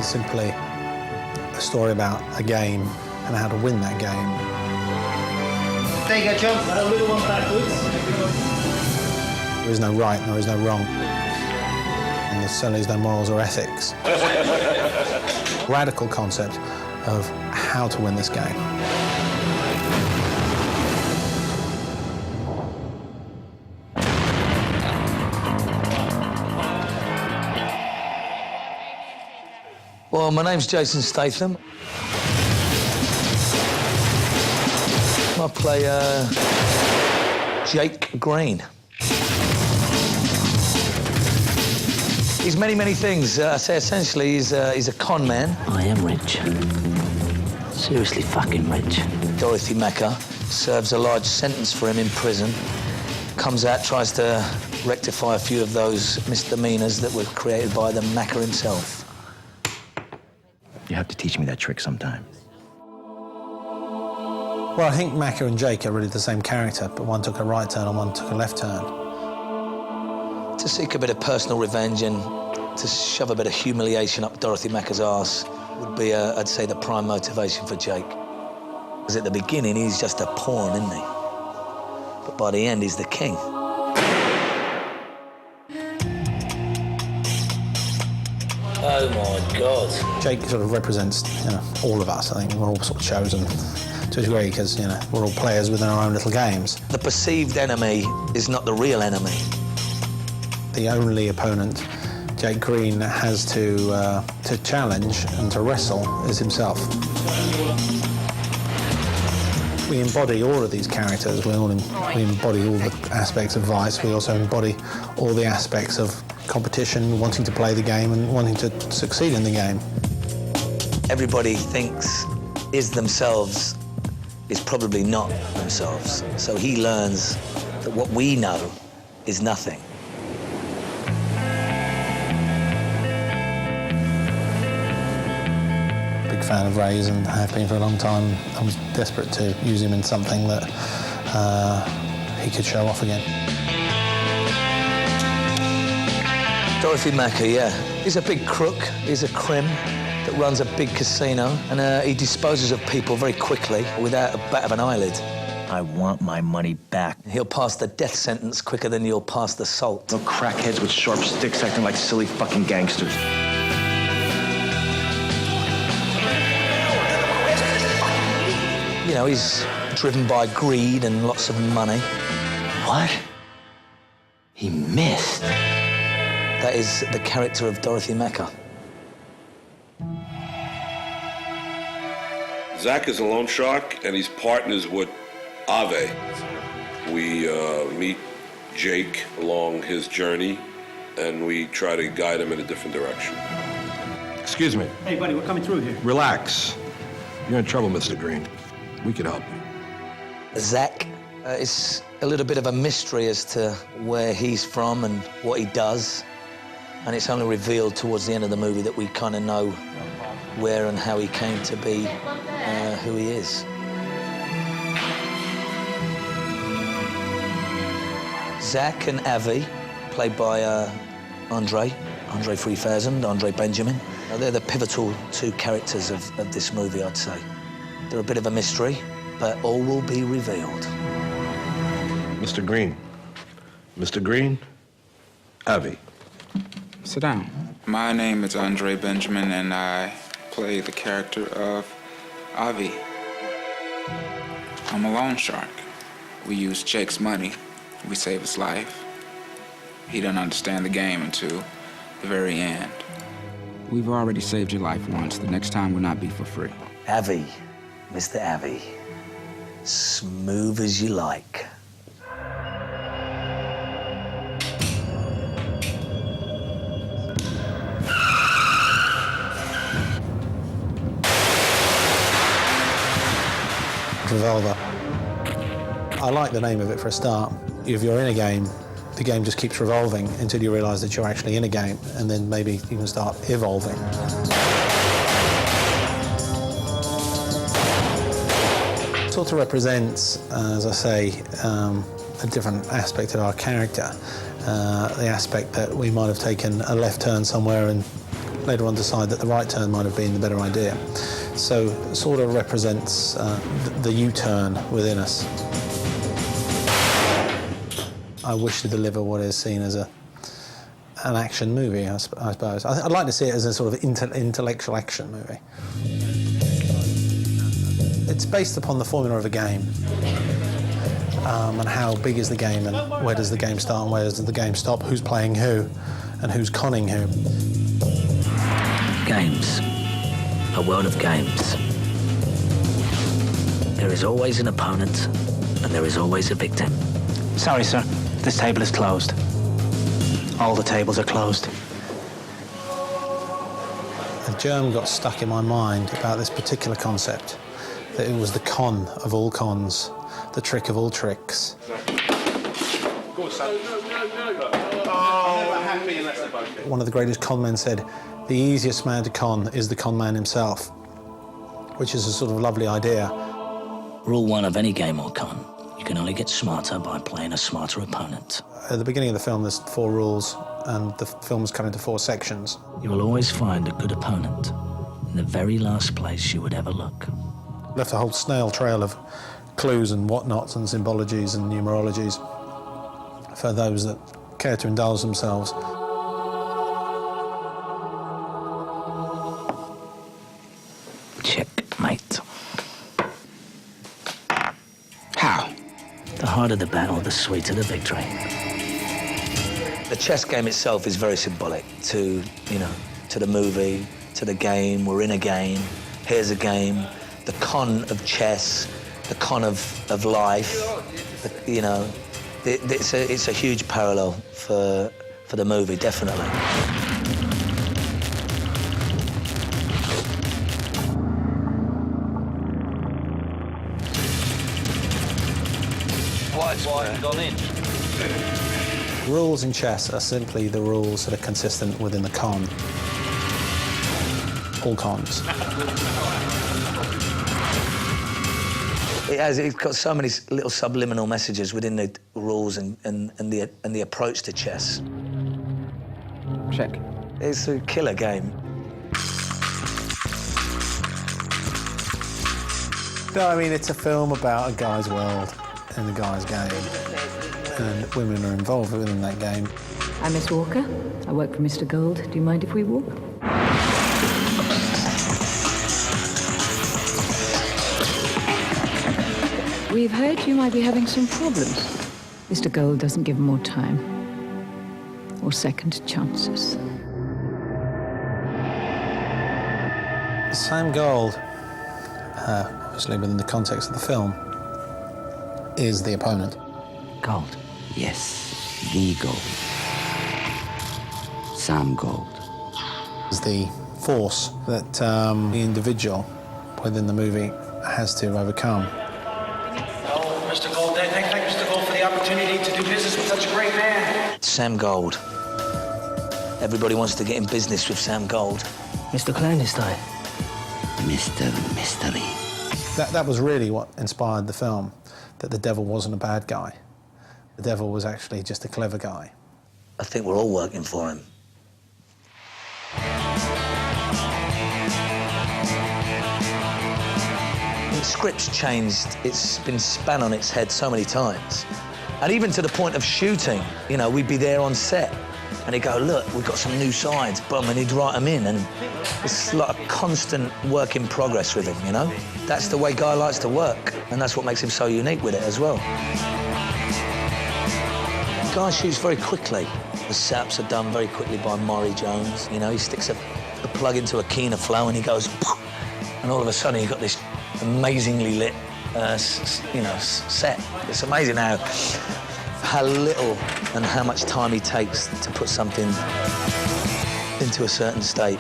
simply a story about a game and how to win that game. There you go, John. A little one backwards. There is no right and there is no wrong. And there certainly is no morals or ethics. Radical concept of how to win this game. Well, my name's Jason Statham. I play Jake Green. He's many, many things. I say essentially he's a con man. I am rich. Seriously fucking rich. Dorothy Macker serves a large sentence for him in prison. Comes out, tries to rectify a few of those misdemeanors that were created by the Macker himself. You have to teach me that trick sometime. Well, I think Macker and Jake are really the same character, but one took a right turn and one took a left turn. To seek a bit of personal revenge and to shove a bit of humiliation up Dorothy Macker's arse would be, I'd say, the prime motivation for Jake. Because at the beginning, he's just a pawn, isn't he? But by the end, he's the king. Oh, my God. Jake sort of represents, all of us. I think we're all sort of chosen to a degree because, we're all players within our own little games. The perceived enemy is not the real enemy. The only opponent Jake Green has to challenge and to wrestle is himself. We embody all of these characters. We embody all the aspects of vice. We also embody all the aspects of competition, wanting to play the game and wanting to succeed in the game. Everybody thinks is themselves is probably not themselves. So he learns that what we know is nothing. Big fan of Ray's and have been for a long time. I was desperate to use him in something that he could show off again. Dorothy Macker, yeah. He's a big crook. He's a crim that runs a big casino, and he disposes of people very quickly without a bat of an eyelid. I want my money back. He'll pass the death sentence quicker than you'll pass the salt. No crackheads with sharp sticks acting like silly fucking gangsters. He's driven by greed and lots of money. What? He missed. That is the character of Dorothy Macker. Zach is a loan shark, and he's partners with Ave. We meet Jake along his journey, and we try to guide him in a different direction. Excuse me. Hey, buddy, we're coming through here. Relax. You're in trouble, Mr. Green. We can help you. Zach is a little bit of a mystery as to where he's from and what he does. And it's only revealed towards the end of the movie that we kind of know where and how he came to be who he is. Zach and Avi, played by Andre 3000, Andre Benjamin. They're the pivotal two characters of this movie, I'd say. They're a bit of a mystery, but all will be revealed. Mr. Green. Mr. Green, Avi. Sit down. My name is Andre Benjamin, and I play the character of Avi. I'm a loan shark. We use Jake's money. We save his life. He doesn't understand the game until the very end. We've already saved your life once. The next time will not be for free. Avi, Mr. Avi, smooth as you like. Revolver. I like the name of it for a start. If you're in a game, the game just keeps revolving until you realise that you're actually in a game, and then maybe you can start evolving. It sort of represents, as I say, a different aspect of our character. The aspect that we might have taken a left turn somewhere and later on decide that the right turn might have been the better idea. So it sort of represents the U-turn within us. I wish to deliver what is seen as an action movie, I suppose. I'd like to see it as a sort of intellectual action movie. It's based upon the formula of a game, and how big is the game, and where does the game start and where does the game stop, who's playing who, and who's conning who. Games. A world of games. There is always an opponent, and there is always a victim. Sorry, sir. This table is closed. All the tables are closed. A germ got stuck in my mind about this particular concept, that it was the con of all cons, the trick of all tricks. One of the greatest con men said, the easiest man to con is the con man himself, which is a sort of lovely idea. Rule one of any game or con. You can only get smarter by playing a smarter opponent. At the beginning of the film, there's 4 rules, and the film's cut into 4 sections. You will always find a good opponent in the very last place you would ever look. Left a whole snail trail of clues and whatnots and symbologies and numerologies for those that care to indulge themselves. Checkmate. How? The harder the battle, the sweeter the victory. The chess game itself is very symbolic to, you know, to the movie, to the game. We're in a game. Here's a game. The con of chess, the con of life. You know, it's a huge parallel for the movie, definitely. Why gone in? Rules in chess are simply the rules that are consistent within the con. All cons. It's got so many little subliminal messages within the rules and the approach to chess. Check. It's a killer game. No, I mean, it's a film about a guy's world and a guy's game. And women are involved within that game. I'm Miss Walker. I work for Mr. Gold. Do you mind if we walk? We've heard you might be having some problems. Mr. Gold doesn't give more time or second chances. Sam Gold, obviously within the context of the film, is the opponent. Gold. Yes, the Gold. Sam Gold. Is the force that the individual within the movie has to overcome. Mr. Gold, thank Mr. Gold for the opportunity to do business with such a great man. Sam Gold. Everybody wants to get in business with Sam Gold. Mr. Clandestine. Mr. Mystery. That was really what inspired the film, that the devil wasn't a bad guy. The devil was actually just a clever guy. I think we're all working for him. The script's changed. It's been spun on its head so many times. And even to the point of shooting, you know, we'd be there on set and he'd go, look, we've got some new sides, boom, and he'd write them in. And it's like a constant work in progress with him, you know? That's the way Guy likes to work, and that's what makes him so unique with it as well. Guy shoots very quickly. The setups are done very quickly by Maury Jones. You know, he sticks a plug into a Keener flow and he goes, poof, and all of a sudden you've got this amazingly lit, set. It's amazing how little and how much time he takes to put something into a certain state.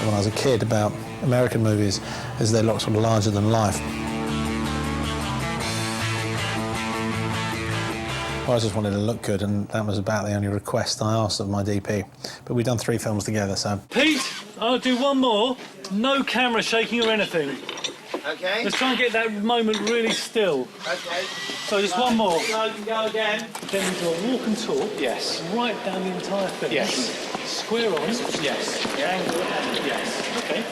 When I was a kid, about American movies is they're sort of larger than life. I just wanted to look good, and that was about the only request I asked of my DP. But we've done 3 films together, so... Pete, I'll do one more. No camera shaking or anything. Okay. Let's try and get that moment really still. Okay. So just one more. No, you can go again. Then we do a walk and talk. Yes. Right down the entire thing. Yes. Square on. Yes. The angle. Yes. Okay.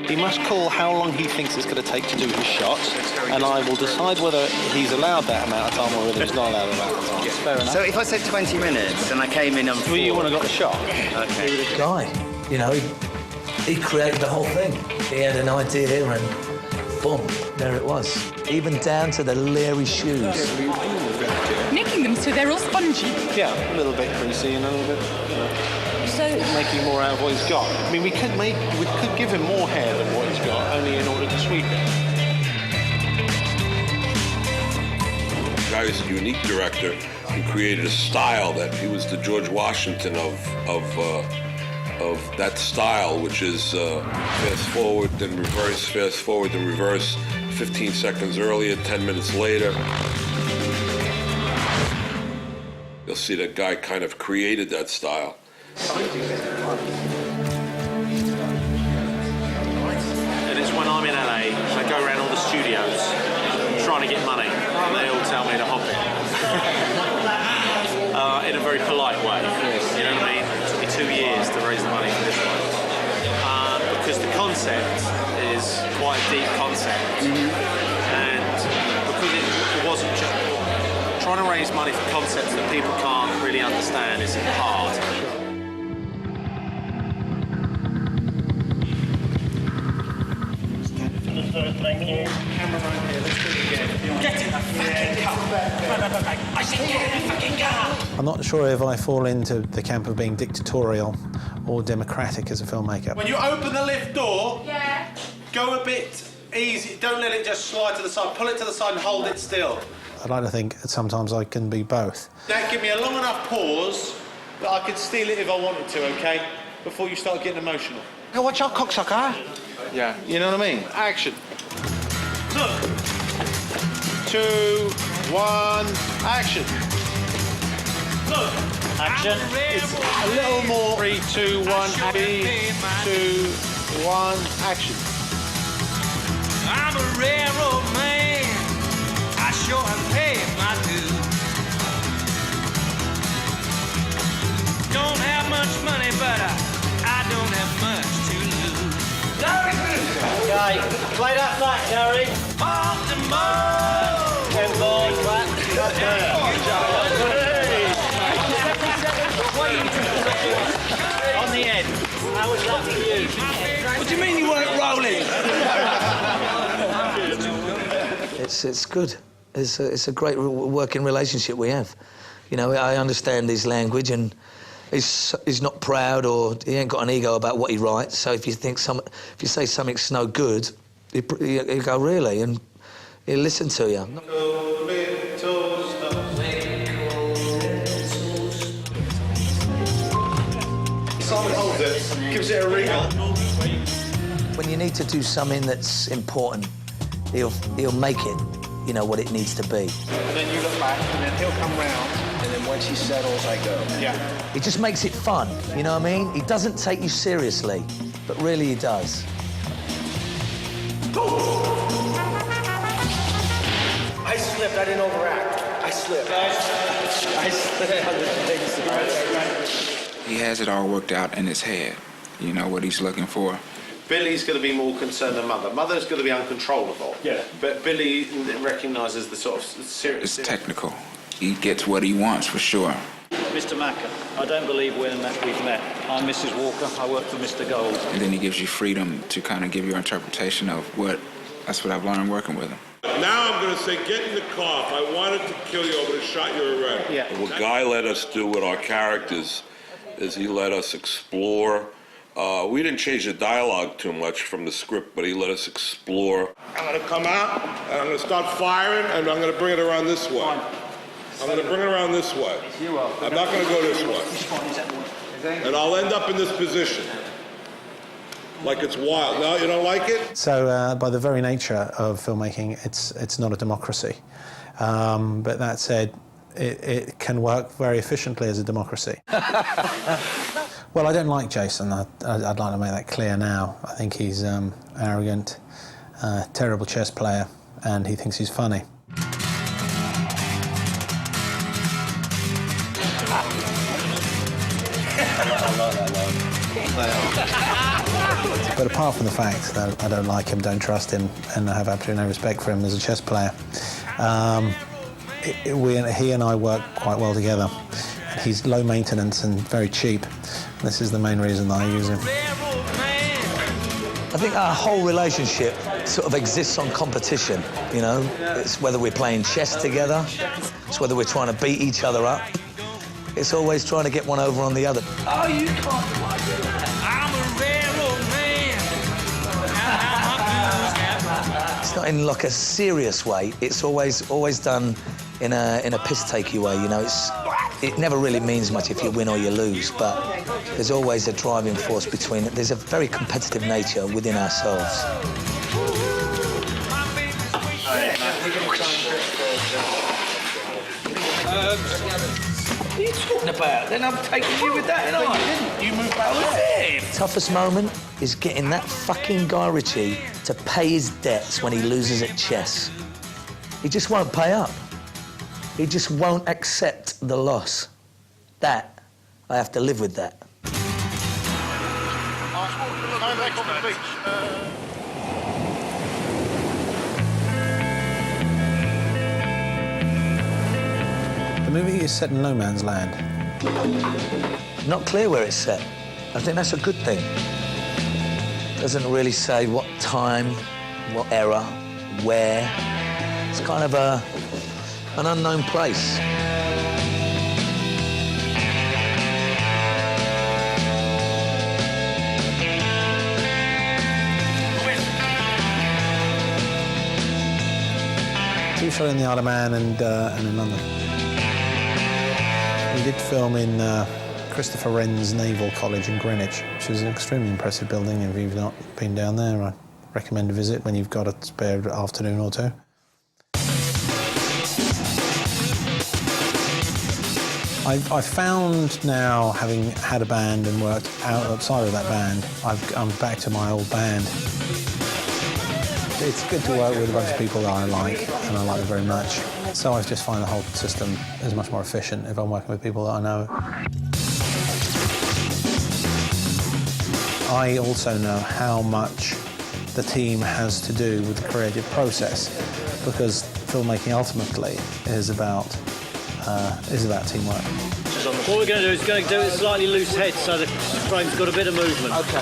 He must call how long he thinks it's going to take to do his shots, and I will decide whether he's allowed that amount of time or whether he's not allowed that amount of time. Yes, fair enough. So if I said 20 minutes and I came in on 4... Well, you want to got the shot? Okay. The guy, you know, he created the whole thing. He had an idea and boom, there it was. Even down to the leery shoes. Making them so they're all spongy. Yeah, a little bit greasy and a little bit, you know, So making more out of what he's got. I mean, we could give him more hair than what he's got, only in order to sweeten it. The guy is a unique director who created a style that he was the George Washington of that style, which is fast forward, then reverse, fast forward, then reverse, 15 seconds earlier, 10 minutes later. You'll see that guy kind of created that style. And it's when I'm in LA, I go around all the studios trying to get money. And they all tell me to hop it. In a very polite way. You know what I mean? It took me 2 years to raise the money for this one. Because the concept is quite a deep concept. And because it wasn't just... Trying to raise money for concepts that people can't really understand is hard. Thank you. Camera right here. Let's do it again. Get in the fucking car! I said get in the fucking car! I'm not sure if I fall into the camp of being dictatorial or democratic as a filmmaker. When you open the lift door, go a bit easy. Don't let it just slide to the side. Pull it to the side and hold it still. I'd like to think that sometimes I can be both. Now give me a long enough pause that I could steal it if I wanted to, okay? Before you start getting emotional. Now watch out, cocksucker. Yeah. You know what I mean? Action. Look. 2, 1, action. Look. Action. It's a little more. 3, 2, 1, 3, 2, 1, action. I'm a railroad man. I sure have paid my dues. Don't have much money, but I don't have much to lose. Okay, play that back, Gary. Off the moon. 10 balls back. On the end. How was that for you? What do you mean you weren't rolling? It's good. It's a great working relationship we have. You know, I understand his language and he's not proud or he ain't got an ego about what he writes. So if you say something's no good, he'll go, really? And he'll listen to you. Simon holds it, gives it a wrinkle. When you need to do something that's important, he'll make it, you know, what it needs to be. And then you look back, and then he'll come round, and then once he settles, I go. Yeah. He just makes it fun, you know what I mean? He doesn't take you seriously, but really he does. I slipped, I didn't overact. I slipped. I slipped. He has it all worked out in his head. You know what he's looking for. Billy's going to be more concerned than Mother. Mother's going to be uncontrollable. Yeah. But Billy recognises the sort of serious... It's technical. He gets what he wants, for sure. Mr. Macker, I don't believe we've met. I'm Mrs. Walker. I work for Mr. Gold. And then he gives you freedom to kind of give your interpretation of that's what I've learned working with him. Now I'm going to say, get in the car. If I wanted to kill you, I would have shot you already. Yeah. What Guy let us do with our characters is he let us explore. We didn't change the dialogue too much from the script, but he let us explore. I'm going to come out, and I'm going to start firing, and I'm going to bring it around this way. I'm going to bring it around this way. I'm not going to go this way. And I'll end up in this position. Like it's wild. No, you don't like it? So by the very nature of filmmaking, it's not a democracy. But that said, it can work very efficiently as a democracy. Well, I don't like Jason. I'd like to make that clear now. I think he's arrogant, terrible chess player, and he thinks he's funny. But apart from the fact that I don't like him, don't trust him, and I have absolutely no respect for him as a chess player, he and I work quite well together. He's low maintenance and very cheap. This is the main reason that I use him. I think our whole relationship sort of exists on competition, you know? It's whether we're playing chess together, it's whether we're trying to beat each other up. It's always trying to get one over on the other. Oh, you can't like it. I'm a railroad man. It's not in like a serious way. It's always done in a piss-takey way, you know? It never really means much if you win or you lose, but there's always a driving force between it. There's a very competitive nature within ourselves. What are you talking about? Then I'm taking you with that, and I didn't. You moved back there. Toughest moment is getting that fucking Guy Ritchie to pay his debts when he loses at chess. He just won't pay up. He just won't accept the loss. That, I have to live with that. The movie is set in no man's land. Not clear where it's set. I think that's a good thing. Doesn't really say what time, what era, where. It's kind of an unknown place. We shot in the Isle of Man and in London. We did film in Christopher Wren's Naval College in Greenwich, which is an extremely impressive building. If you've not been down there, I recommend a visit when you've got a spare afternoon or two. I found now, having had a band and worked outside of that band, I'm back to my old band. It's good to work with a bunch of people that I like, and I like them very much. So I just find the whole system is much more efficient if I'm working with people that I know. I also know how much the team has to do with the creative process, because filmmaking ultimately is about teamwork. What we're going to do is going to do it slightly loose head so the frame's got a bit of movement. Okay.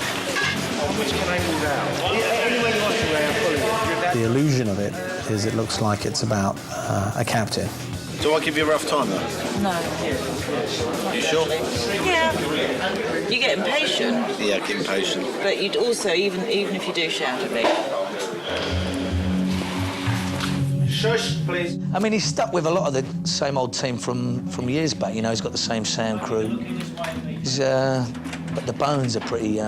Which can I move out? Anywhere you want to, Ray, I'm following you. The illusion of it is it looks like it's about a captain. Do I give you a rough time, though? No. You sure? Yeah. You get impatient. Yeah, I get impatient. But you'd also, even if you do shout at me. Shush, please. I mean, he's stuck with a lot of the same old team from years back. You know, he's got the same sound crew. But the bones are pretty.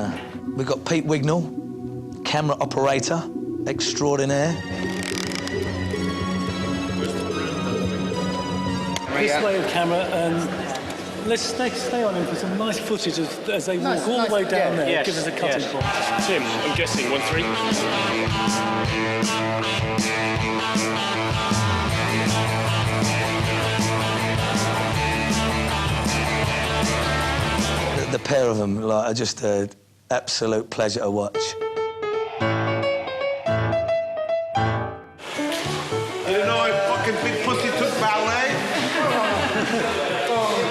We've got Pete Wignall, camera operator extraordinaire. This way of camera, let's stay on him for some nice footage as they walk all the way down there. Yes, Give us a cutting point. Tim, I'm guessing 1-3. The pair of them are just an absolute pleasure to watch. You know, I fucking big pussy took ballet.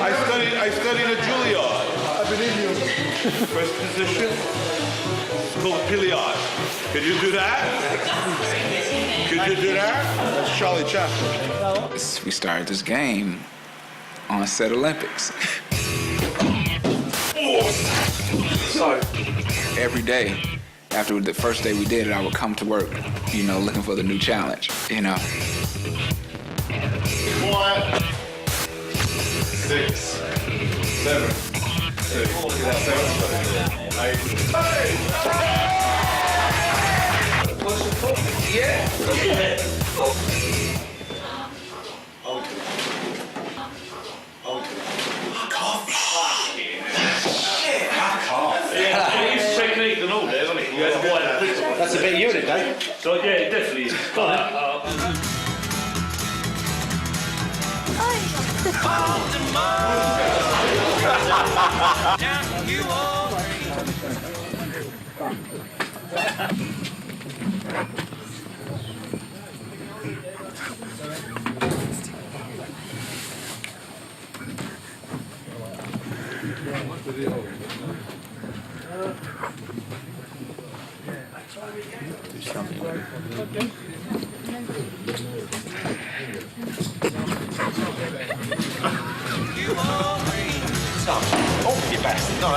I studied at Juilliard. I believe you. First position, it's called Pilliard. Could you do that? Could you do that? That's Charlie Chaplin. We started this game on set Olympics. So every day, after the first day we did it, I would come to work, you know, looking for the new challenge, you know. 1, 6, 7, 6, 8. Yeah. That's a bit of unit, Dave. So yeah, it definitely is. Oh, you bastard. No,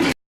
that's